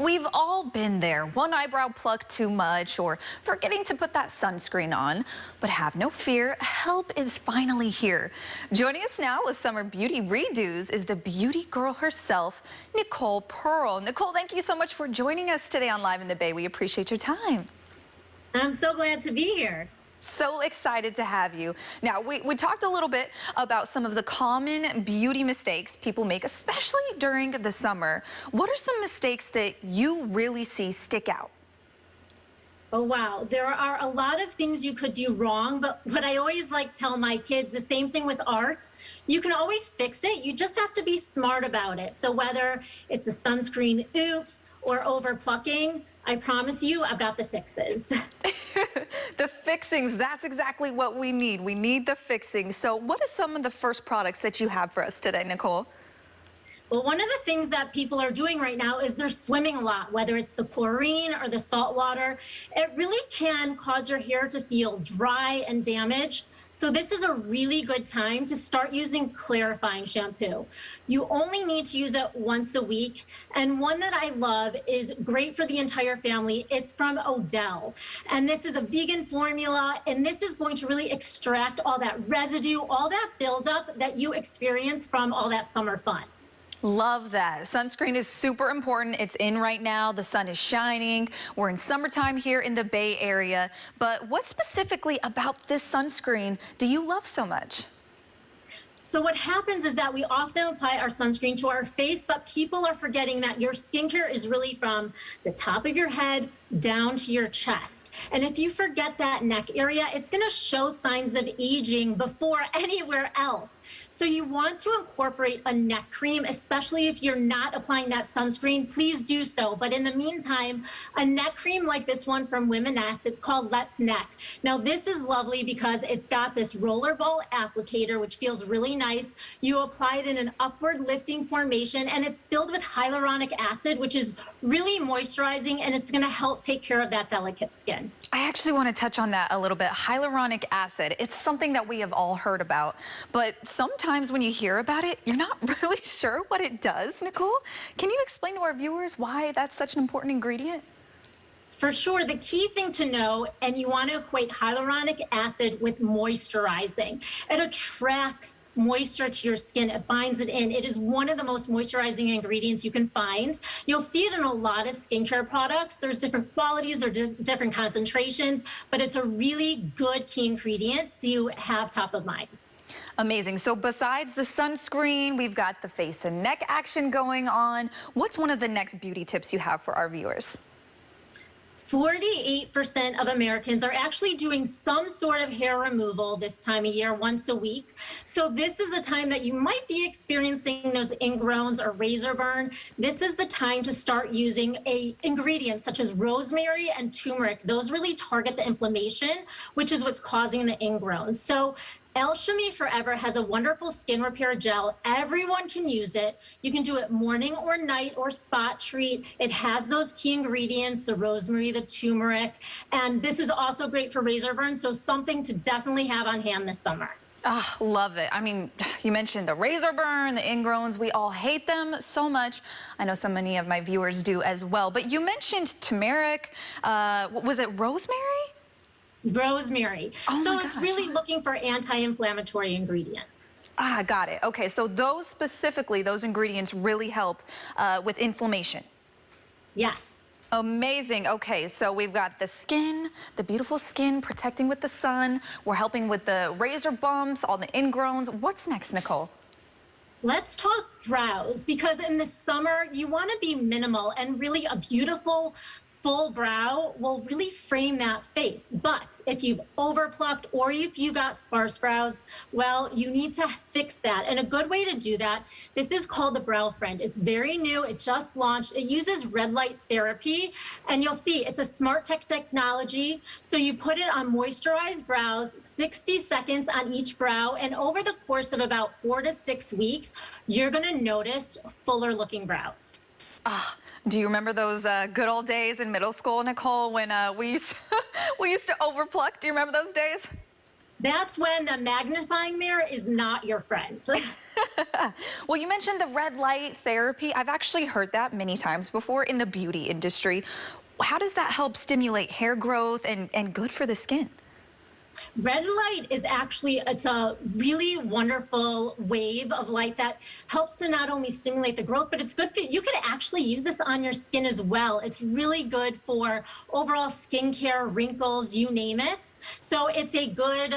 We've all been there. One eyebrow plucked too much or forgetting to put that sunscreen on. But have no fear, help is finally here. Joining us now with summer beauty redos is the beauty girl herself, Nicole Pearl. Nicole, thank you so much for joining us today on Live in the Bay. We appreciate your time. I'm so glad to be here. So excited to have you. Now, we talked a little bit about some of the common beauty mistakes people make, especially during the summer. What are some mistakes that you really see stick out? Oh, wow. There are a lot of things you could do wrong, but what I always tell my kids, the same thing with art, you can always fix it. You just have to be smart about it. So whether it's a sunscreen oops or over plucking, I promise you, I've got the fixes. The fixings, that's exactly what we need. We need the fixings. So what are some of the first products that you have for us today, Nicole? Well, one of the things that people are doing right now is they're swimming a lot, whether it's the chlorine or the salt water. It really can cause your hair to feel dry and damaged. So this is a really good time to start using clarifying shampoo. You only need to use it once a week. And one that I love is great for the entire family. It's from Odell. And this is a vegan formula. And this is going to really extract all that residue, all that buildup that you experience from all that summer fun. Love that. Sunscreen is super important. It's in right now. The sun is shining. We're in summertime here in the Bay Area. But what specifically about this sunscreen do you love so much? So what happens is that we often apply our sunscreen to our face, but people are forgetting that your skincare is really from the top of your head down to your chest. And if you forget that neck area, it's going to show signs of aging before anywhere else. So you want to incorporate a neck cream, especially if you're not applying that sunscreen, please do so. But in the meantime, a neck cream like this one from Women-Nest, it's called Let's Neck. Now this is lovely because it's got this rollerball applicator, which feels really nice. You apply it in an upward lifting formation, and it's filled with hyaluronic acid, which is really moisturizing, and it's going to help take care of that delicate skin. I actually want to touch on that a little bit. Hyaluronic acid, it's something that we have all heard about, but sometimes when you hear about it, you're not really sure what it does. Nicole, can you explain to our viewers why that's such an important ingredient? For sure, the key thing to know, and you want to equate hyaluronic acid with moisturizing. It attracts moisture to your skin. It binds it in. It is one of the most moisturizing ingredients you can find. You'll see it in a lot of skincare products. There's different qualities or different concentrations, but it's a really good key ingredient to have top of mind. Amazing. So besides the sunscreen, we've got the face and neck action going on. What's one of the next beauty tips you have for our viewers? 48% of Americans are actually doing some sort of hair removal this time of year, once a week. So this is the time that you might be experiencing those ingrowns or razor burn. This is the time to start using ingredients such as rosemary and turmeric. Those really target the inflammation, which is what's causing the ingrowns. So Alchemy Forever has a wonderful skin repair gel. Everyone can use it. You can do it morning or night or spot treat. It has those key ingredients, the rosemary, the turmeric, and this is also great for razor burns, so something to definitely have on hand this summer. Ah, love it. I mean, you mentioned the razor burn, the ingrowns. We all hate them so much. I know so many of my viewers do as well. But you mentioned turmeric. Was it rosemary? Rosemary. Oh so it's really looking for anti-inflammatory ingredients. Ah, got it. Okay, so those specifically, those ingredients really help with inflammation. Yes. Amazing. Okay, so we've got the skin, the beautiful skin protecting with the sun. We're helping with the razor bumps, all the ingrowns. What's next, Nicole? Let's talk brows, because in the summer you want to be minimal, and really a beautiful full brow will really frame that face. But if you've overplucked or if you got sparse brows, well, you need to fix that. And a good way to do that, this is called the Brow Friend. It's very new. It just launched. It uses red light therapy, and you'll see it's a smart tech technology. So you put it on moisturized brows, 60 seconds on each brow, and over the course of about 4 to 6 weeks, you're going to notice fuller looking brows. Do you remember those good old days in middle school, Nicole, when we used to overpluck? Do you remember those days? That's when the magnifying mirror is not your friend. Well, you mentioned the red light therapy. I've actually heard that many times before in the beauty industry. How does that help stimulate hair growth and good for the skin? Red light is actually, it's a really wonderful wave of light that helps to not only stimulate the growth, but it's good for you. You could actually use this on your skin as well. It's really good for overall skincare, wrinkles, you name it. So it's a good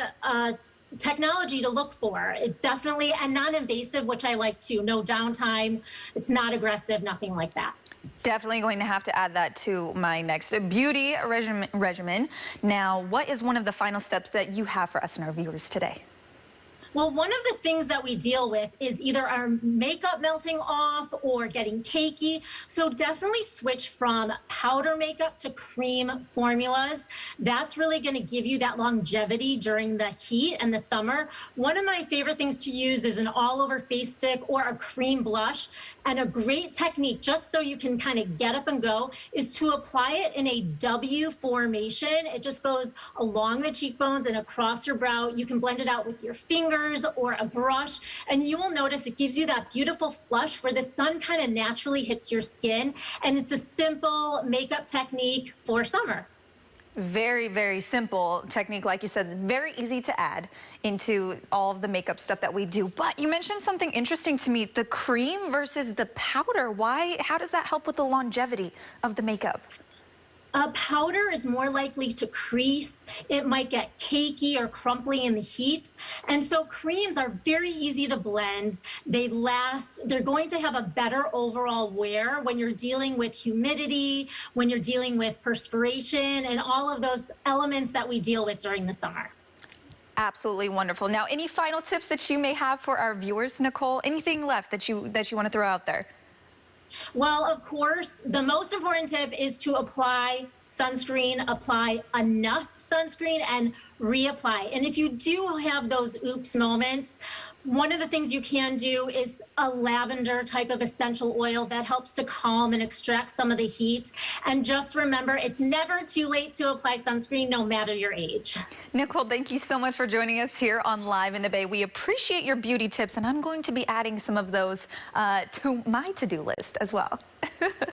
technology to look for. It definitely, and non-invasive, which I like too. No downtime. It's not aggressive, nothing like that. Definitely going to have to add that to my next beauty regimen. Now, what is one of the final steps that you have for us and our viewers today? Well, one of the things that we deal with is either our makeup melting off or getting cakey. So definitely switch from powder makeup to cream formulas. That's really going to give you that longevity during the heat and the summer. One of my favorite things to use is an all-over face stick or a cream blush. And a great technique, just so you can kind of get up and go, is to apply it in a W formation. It just goes along the cheekbones and across your brow. You can blend it out with your fingers or a brush, and you will notice it gives you that beautiful flush where the sun kind of naturally hits your skin, and it's a simple makeup technique for summer. Very, very simple technique, like you said, very easy to add into all of the makeup stuff that we do. But you mentioned something interesting to me, the cream versus the powder. Why? How does that help with the longevity of the makeup? A powder is more likely to crease. It might get cakey or crumply in the heat. And so creams are very easy to blend. They last. They're going to have a better overall wear when you're dealing with humidity, when you're dealing with perspiration, and all of those elements that we deal with during the summer. Absolutely wonderful. Now, any final tips that you may have for our viewers, Nicole? Anything left that you want to throw out there? Well, of course, the most important tip is to apply sunscreen, apply enough sunscreen, and reapply. And if you do have those oops moments, one of the things you can do is a lavender type of essential oil that helps to calm and extract some of the heat. And just remember, it's never too late to apply sunscreen, no matter your age. Nicole, thank you so much for joining us here on Live in the Bay. We appreciate your beauty tips, and I'm going to be adding some of those to my to-do list as well.